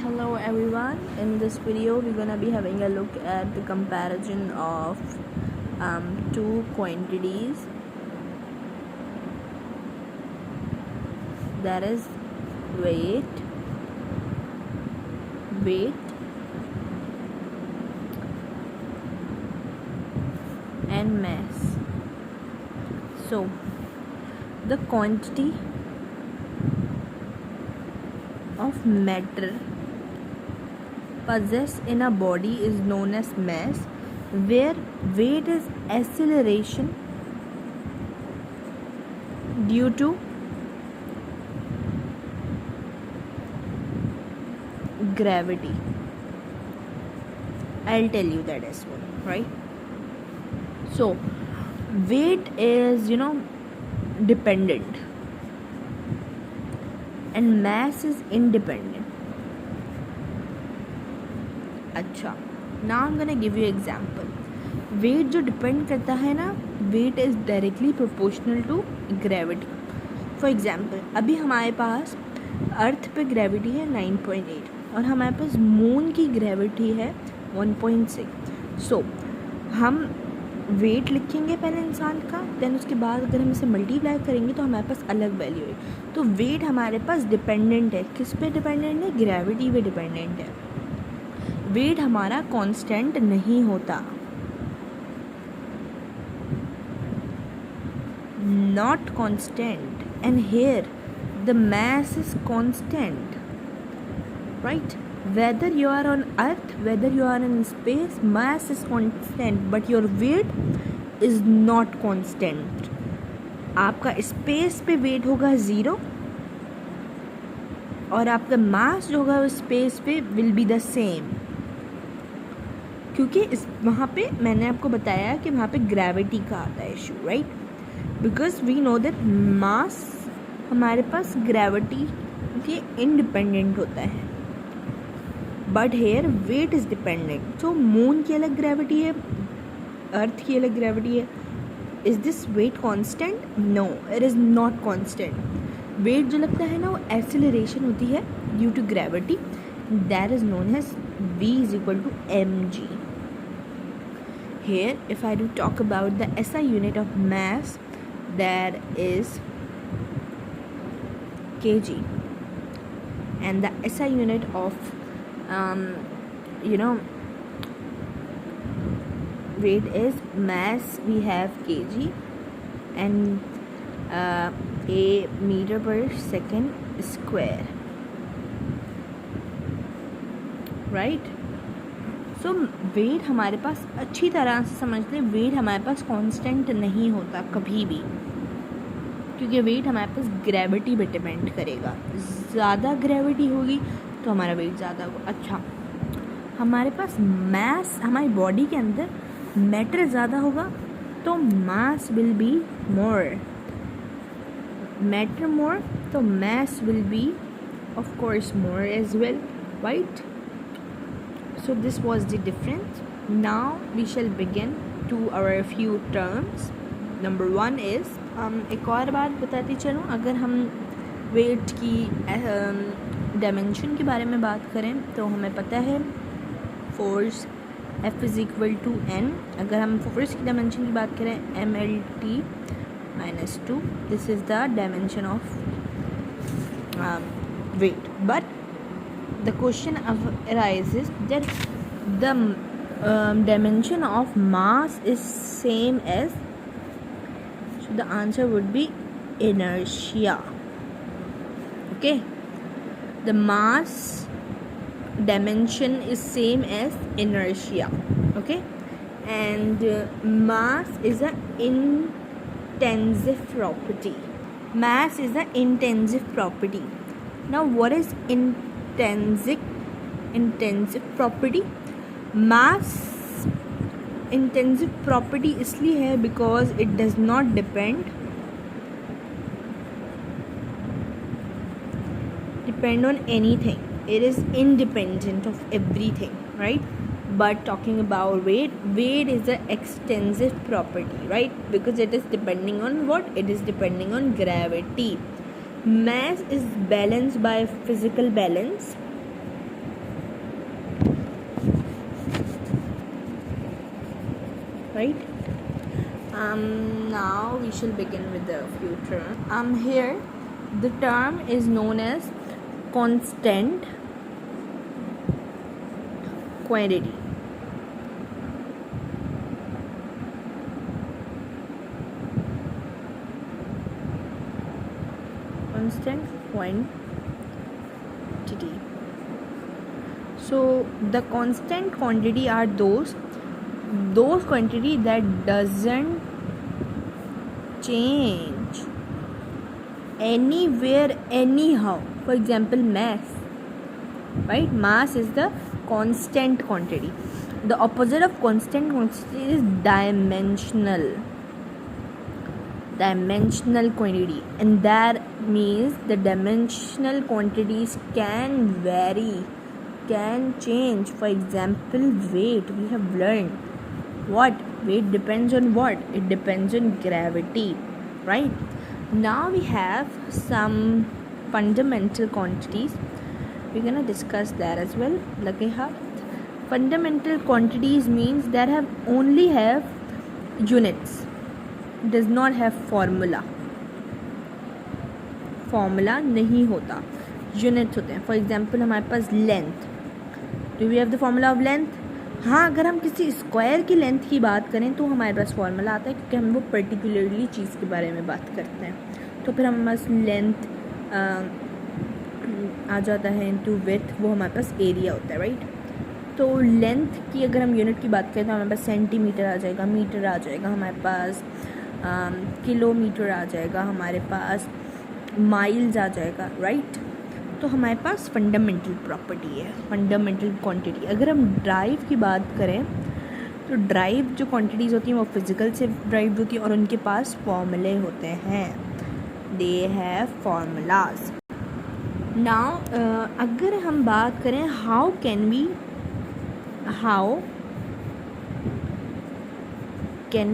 Hello everyone, in this video we're gonna be having a look at the comparison of two quantities, that is weight and mass. So the quantity of matter possessed in a body is known as mass, where weight is acceleration due to gravity. I'll tell you that as well, right? So weight is dependent and mass is independent. अच्छा, now I'm gonna give you example. Weight जो depend करता है ना, weight is directly proportional to gravity. For example, अभी हमारे पास अर्थ पे gravity है 9.8 और हमारे पास मून की ग्रेविटी है 1.6. सो हम वेट लिखेंगे पहले इंसान का, देन उसके बाद अगर हम इसे मल्टीप्लाई करेंगे तो हमारे पास अलग वैल्यू है. तो वेट हमारे पास डिपेंडेंट है. किस पे डिपेंडेंट है? ग्रेविटी पे डिपेंडेंट है. वेट हमारा कांस्टेंट नहीं होता. Not constant, and here the mass is constant, right? Whether you are on earth, whether you are in space, mass is constant, but your weight is not constant. आपका space पे wait होगा 0 और आपका मास जो होगा space पे will be the same, क्योंकि वहाँ पे मैंने आपको बताया कि वहाँ पे ग्रेविटी का आता है issue, right? Because we know that mass हमारे पास ग्रेविटी के इंडिपेंडेंट होता है, but here weight is dependent. So moon की अलग ग्रेविटी है, अर्थ की अलग ग्रेविटी है. Is this weight constant? No, it is not constant. Weight जो लगता है ना, वो एक्सेलरेशन होती है due to gravity. That is known as v is equal to mg. Here, if I do talk about the SI unit of mass, that is kg, and the SI unit of weight is mass. We have kg, and a meter per second square, right? So wait हमारे पास, अच्छी तरह से समझ लें, wait हमारे पास constant नहीं होता कभी भी, क्योंकि वेट हमारे पास ग्रेविटी पे डिपेंड करेगा. ज़्यादा ग्रेविटी होगी तो हमारा वेट ज़्यादा होगा. अच्छा, हमारे पास मास, हमारी बॉडी के अंदर मैटर ज़्यादा होगा तो mass will be more. Matter more तो mass will be of course more as well, right? So this was the difference. Now we shall begin to our few terms. Number one is, एक और बात बताती चलूँ, अगर हम wait की dimension के बारे में बात करें तो हमें पता है force F is equal to N. अगर हम फोर्स की डायमेंशन की बात करें mLT minus 2, this is the dimension of weight. But the question arises that the dimension of mass is same as, so the answer would be inertia. Okay, the mass dimension is same as inertia. Okay, and mass is an intensive property. Mass is an intensive property. Now what is intensive property? mass intensive property इसलिए है because it does not depend on anything. It is independent of everything, right? But talking about weight is an extensive property, right? Because it is depending on what? It is depending on gravity. Mass is balanced by physical balance, right? Now we shall begin with the few terms. Here the term is known as constant quantity. Constant quantity. So the constant quantity are those quantity that doesn't change anywhere anyhow. For example, mass, right? Mass is the constant quantity. The opposite of constant quantity is dimensional quantity, and that means the dimensional quantities can vary, can change. For example, weight. We have learned what weight depends on what? It depends on gravity, right? Now we have some fundamental quantities. We're gonna discuss that as well. Fundamental quantities means that only have units, does not have formula नहीं होता, units होते हैं. For example हमारे पास length. Do we have the formula of length? हाँ, अगर हम किसी स्क्वायर की लेंथ की बात करें तो हमारे पास फॉर्मूला आता है, क्योंकि हम वो पर्टिकुलरली चीज़ के बारे में बात करते हैं. तो फिर हमारे पास लेंथ आ जाता है इनटू विड्थ, वो हमारे पास एरिया होता है, राइट? तो लेंथ की अगर हम यूनिट की बात करें तो हमारे पास सेंटीमीटर आ जाएगा, मीटर आ जाएगा, हमारे पास किलोमीटर आ जाएगा, हमारे पास माइल्स आ जाएगा, राइट? तो हमारे पास फंडामेंटल प्रॉपर्टी है, फंडामेंटल क्वांटिटी. अगर हम ड्राइव की बात करें तो ड्राइव जो क्वांटिटीज़ होती हैं वो फिज़िकल से ड्राइव होती हैं और उनके पास फॉर्मूले होते हैं. They have formulas. नाउ अगर हम बात करें how can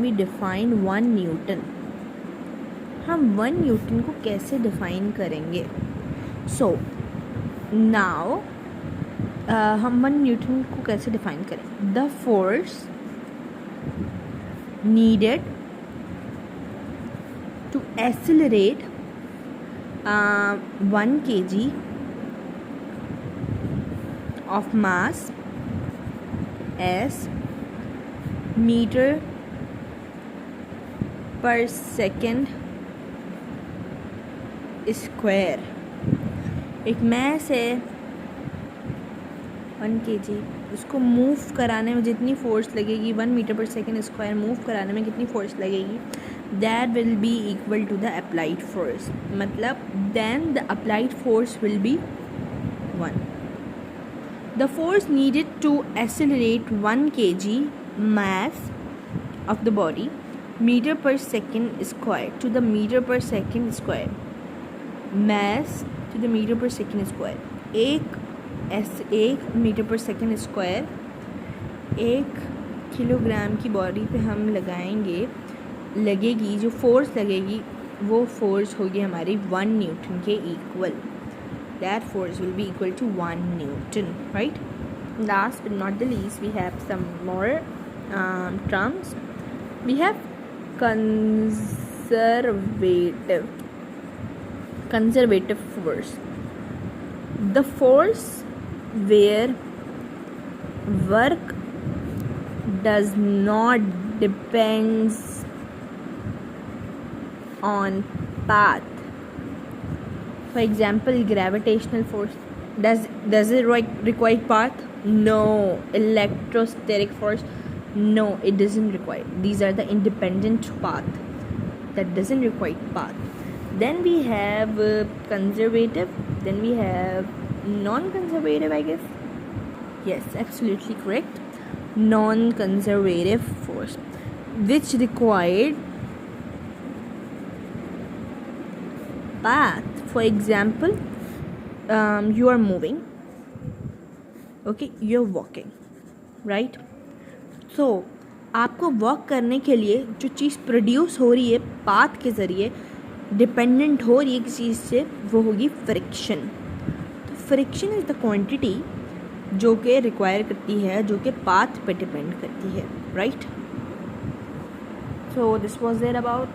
we define 1 newton. हम 1 न्यूटन को कैसे डिफाइन करेंगे? सो नाउ हम 1 न्यूटन को कैसे डिफाइन करें? The force needed to accelerate 1 kg of mass as meter per second square. एक मैस है 1 kg, उसको मूव कराने में जितनी फोर्स लगेगी 1 मीटर पर सेकेंड स्क्वायर मूव कराने में कितनी फोर्स लगेगी, that will be equal to the applied force. मतलब then the applied force will be 1. The force needed to accelerate 1 kg mass of the body meter per second square to the meter per second square. mass to the meter per second square. एक metre पर second square 1 kilogram की body पे हम लगेगी जो force लगेगी वो force होगी हमारी 1 न्यूटन के equal. That force will be equal to 1 newton, right? Last but not the least we have some more terms. We have conservative force. The force where work does not depends on path. For example, gravitational force. Does it require path? No. Electrostatic force? No, it doesn't require. These are the independent path that doesn't require path. Then we have conservative. Then we have non-conservative, I guess. Yes, absolutely correct. Non-conservative force, which required path. For example, you are moving. Okay, you're walking, right? So आपको walk करने के लिए जो चीज़ produce हो रही है path के ज़रिए, डिपेंडेंट हो रही है किसी चीज़ से, वो होगी फ्रिक्शन. तो फ्रिक्शन इज़ द क्वांटिटी जो कि रिक्वायर करती है, जो कि पाथ पे डिपेंड करती है, right? So this was there about